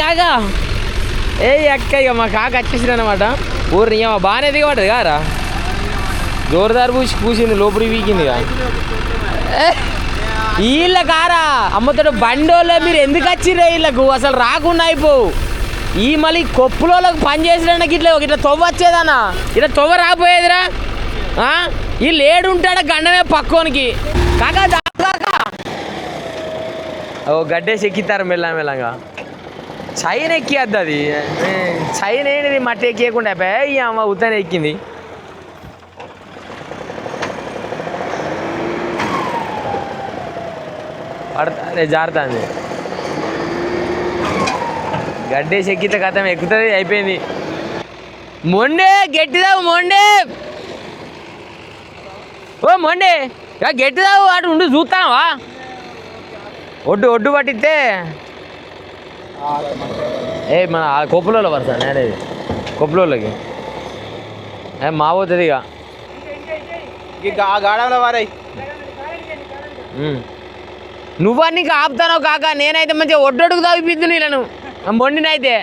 కాకా ఏ అక్క ఇక మా కాక వచ్చేసింది అనమాట ఊరిని బాగానే దిగబడ్డది కారా జోరుదారు పూసింది లోపలికి వీకింది ఇక వీళ్ళ కారా అమ్మతో బండోళ్ళే మీరు ఎందుకు వచ్చిర్రే వీళ్ళకు అసలు రాకుండా అయిపోవు ఈ మళ్ళీ కొప్పులోకి పని చేసినాక ఇట్లా తొవ్వ వచ్చేదన్నా ఇట్లా తొవ్వ రాకపోయేదిరా వీళ్ళు ఏడుంటాడా గండమే పక్కోనికి కాకా ఓ గడ్డేసి ఎక్కిస్తారు మెల్లగా చైన్ ఎక్కియద్దు అది చైన్ ఏంటిది మట్టి ఎక్కియకుండా ఈ అమ్మ ఉత్తనే ఎక్కింది పడతా జారుతుంది గడ్డేసి ఎక్కితే కథం ఎక్కుతుంది అయిపోయింది మొండే గట్టిదావు మొండే ఓ మొండే గట్టిదావు అటు ఉండి చూస్తావా ఒడ్డు పట్టిస్తే మన కొప్పులలో పడతా నేనేది కొప్పులోకి మా పోతుంది ఇక గాడంలో వారాయి నువ్వన్నీ ఆపుతానో కాక నేనైతే మంచిగా ఒడ్డొడుకు తాగిపిద్దు నీళ్ళను మొండినైతే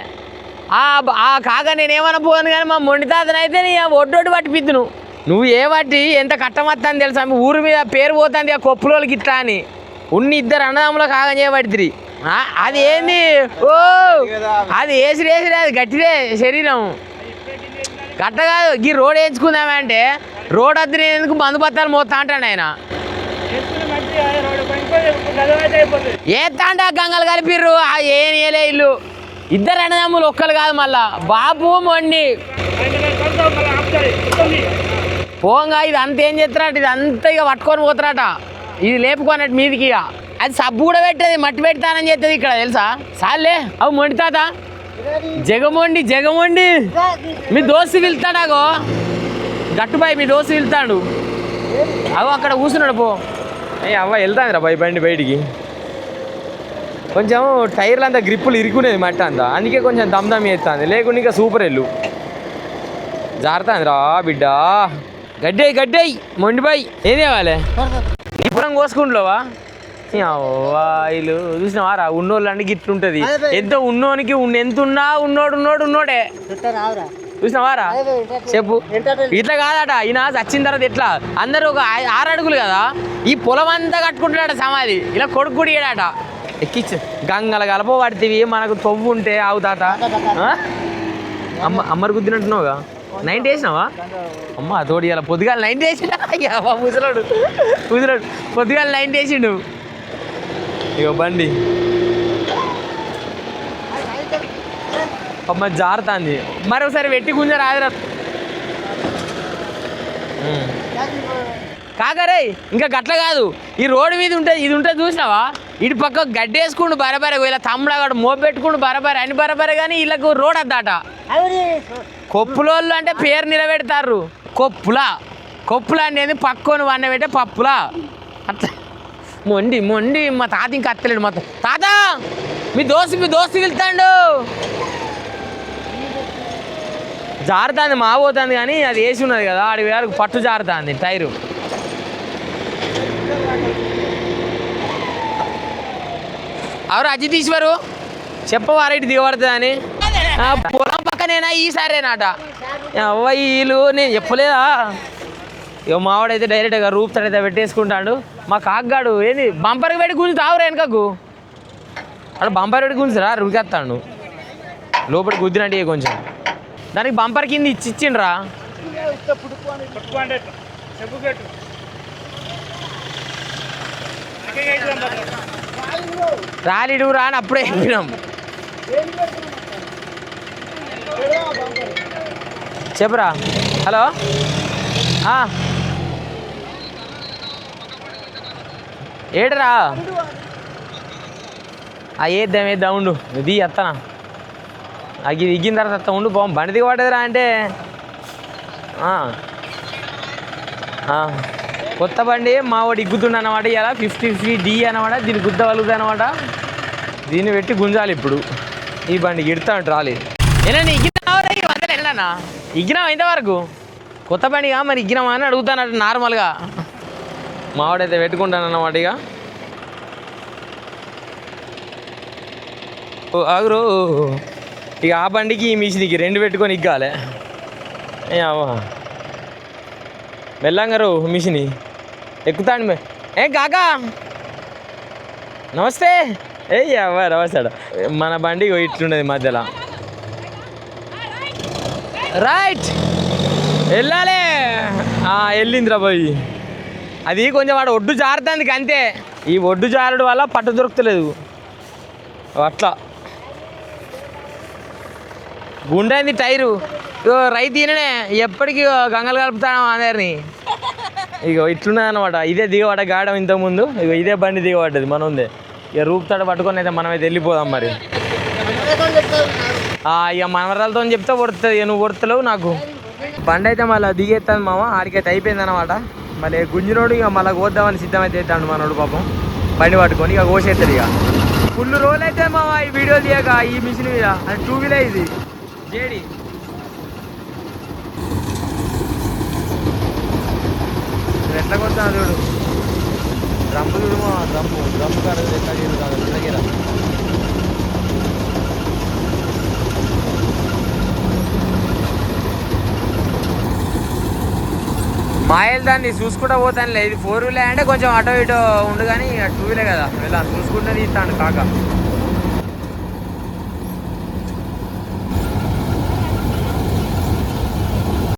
ఆ కాక నేనేమన్నా పోను కానీ మా మొండి తాతనైతే నీ ఒడ్డొడ్డు పట్టిపిద్దును నువ్వు ఏ పట్టి ఎంత కట్టమత్తాని తెలుసా ఊరి మీద పేరు పోతుంది ఆ కొప్పులోకి ఇట్లా అని ఇద్దరు అన్నదమ్ముల కాగం చేయబడిద్ది అది ఏంది ఓ అది వేసిరి అది గట్టిదే శరీరం గట్ట కాదు ఈ రోడ్ వేయించుకుందామంటే రోడ్ వద్దు ఎందుకు బంధుపత్రాలు మోస్తా అంటాడు ఆయన ఏత్తాంట గంగలు కలిపిర్రు ఏం వేయలే ఇల్లు ఇద్దరు అన్నదమ్ములు ఒక్కరు కాదు మళ్ళా బాబు మొండి పోంగా ఇది అంత ఏం చేస్తారట ఇది అంతా ఇక పట్టుకొని పోతారట ఇది లేపుకోనట్టు మీదికి ఇక అది సబ్బు కూడా పెట్టేది మట్టి పెడతానని చెప్తుంది ఇక్కడ తెలుసా సార్లే అవు మొండి తాత జగమొండి మీ దోస్తు వెళ్తాడాగో గట్టుబాయి మీ దోస్తు వెళ్తాడు అగో అక్కడ కూర్చున్నాడు పో అవ్వ వెళ్తాందిరా బండి బయటికి కొంచెం టైర్లు అంతా గ్రిప్పులు ఇరుకునేది మట్టి అంతా అందుకే కొంచెం దమ్దమ్ వేస్తుంది లేకుండా ఇంకా సూపర్ వెళ్ళు జారుతాందిరా బిడ్డ గడ్డేయి మొండిబాయి ఏం తేవాలి ఇప్పుడు కోసుకుంటున్నావా వీళ్ళు చూసినావారా ఉన్నోళ్ళు అంటే గిట్లుంటది ఎంత ఉన్నోనికి ఎంత ఉన్నా ఉన్నోడే చూసినావారా చెప్పు ఇట్లా కాదట ఈయన చచ్చిన తర్వాత ఎట్లా అందరూ ఒక 6 అడుగులు కదా ఈ పొలం అంతా కట్టుకుంటున్నాడ సమాధి ఇలా కొడుకు కూడా ఏడాట ఎక్కిచ్చు గంగల గలప పడితేవి మనకు తొవ్వు ఉంటే ఆవు తాత అమ్మరు గుద్దినట్టున్నావుగా 90 వేసినావా అమ్మ తోడి ఇలా పొద్దుగాల 90 వేసిండు ముసలాడు పొద్దుగాల 90 వేసిండు ఇక బండి అమ్మ జారుతుంది మరొకసారి వెట్టి గుంజ రాదురా కాకరే ఇంకా గట్ల కాదు ఈ రోడ్డు మీద ఉంటుంది ఇది ఉంటుంది చూసినావా ఇటు పక్క గడ్డి వేసుకుంటూ బరబర ఇలా తమ్ముడు మోపు పెట్టుకుంటూ బరబర అని బరబర కానీ వీళ్ళకు రోడ్ అద్దాట కొప్పులోళ్ళు అంటే పేరు నిలబెడతారు కొప్పులా అనేది పక్కను వన్న పెట్టే పప్పులా అట్లా మొండి మా తాత ఇంకా అత్తలేడు మొత్తం తాత మీ దోస్తు వెళ్తాడు జారుతుంది మా పోతుంది కానీ అది వేసి ఉన్నది కదా ఆడి వేరకు పట్టు జారుతుంది టైరు ఎవరు అజిత్ ఈశ్వరు చెప్పవారైతే దిగబడుతుంది అని పొలం పక్కనేనా ఈసారేనాట వీళ్ళు నేను చెప్పలేదా ఇక మావాడైతే డైరెక్ట్గా రూపుతాడైతే పెట్టేసుకుంటాడు మా కాకగాడు ఏంది బంపర్కి పెట్టి గుంజుతావురా వెనకకు అక్కడ బంపర్ పెట్టి గుంజురా రురికేస్తాడు లోపలికి గుద్దినట్టు కొంచెం దానికి బంపర్ కింద ఇచ్చిండ్రా రాలిడు రాని అప్పుడే చెప్పినాం చెప్పురా హలో ఏడరా వేద్దాం ఉండు ఇది ఎత్తనా అది ఇగ్గిన తర్వాత ఉండు పోం బండి దిగబడ్డదిరా అంటే కొత్త బండి మా వాడు ఇగ్గుతుండ అనమాట ఇలా 50D అనమాట దీన్ని గుద్దవలుగుతుంది అనమాట దీన్ని పెట్టి గుంజాలి ఇప్పుడు ఈ బండికి ఇడతాడు రాలేదు ఏనండి ఇగ్గినా ఇగ్గినాం ఇంతవరకు కొత్త బండిగా మరి ఇగ్గినామా అని అడుగుతానట నార్మల్గా మావాడైతే పెట్టుకుంటాను అన్నమాట ఇక ఆగురు ఇక ఆ బండికి ఈ మిషన్కి రెండు పెట్టుకొని ఇగ్గాలి ఏ అమ్మా మెల్లంగారు మిషన్ ఎక్కుతాండి ఏ కాకా నమస్తే ఏ అవ్వ నమస్తాడు మన బండి ఇట్లున్నది మధ్యలో రైట్ వెళ్ళాలి వెళ్ళిందిరా పోయి అది కొంచెం వాడు ఒడ్డు జారుతుంది అంతే ఈ ఒడ్డు జారుడు వల్ల పట్టు దొరుకుతలేదు అట్లా గుండైంది టైరు రైతు ఈయననే ఎప్పటికీ గంగలు కలుపుతాను అందరిని ఇక ఇట్లున్నది అనమాట ఇదే దిగబడ్డ గాడం ఇంతకుముందు ఇక ఇదే బండి దిగబడ్డది మన ఉంది ఇక రూపుతాడు పట్టుకొని అయితే మనమైతే వెళ్ళిపోదాం మరి ఇక మనవరాలతో చెప్తే కొడుతుంది ఇక నువ్వు కొడతలేవు నాకు బండి అయితే మళ్ళీ దిగేస్తుంది మామ ఆడికైతే అయిపోయింది అనమాట మళ్ళీ గుంజినోడు ఇక మళ్ళీ కోద్దామని సిద్ధమైతే అవుతాడు మనోడు పాపం బండి పట్టుకొని ఇక కోసేస్తాడు ఇక ఫుల్ రోజులు అయితే మామ ఈ వీడియో తీయక ఈ మిషన్ మీద అది 2 వీలర్ ఇది జేడి ఎట్లా కొడతాను చూడు డ్రమ్ము చూడు డ్రమ్ము కాదు ఎట్లా చేయదు కాదు దగ్గర మాయలు దాన్ని చూసుకుంటా పోతానులే ఇది 4 వీలర్ అంటే కొంచెం అటో ఇటో ఉండు కానీ 2 వీలర్ కదా ఇలా చూసుకుంటే తీస్తాను కాక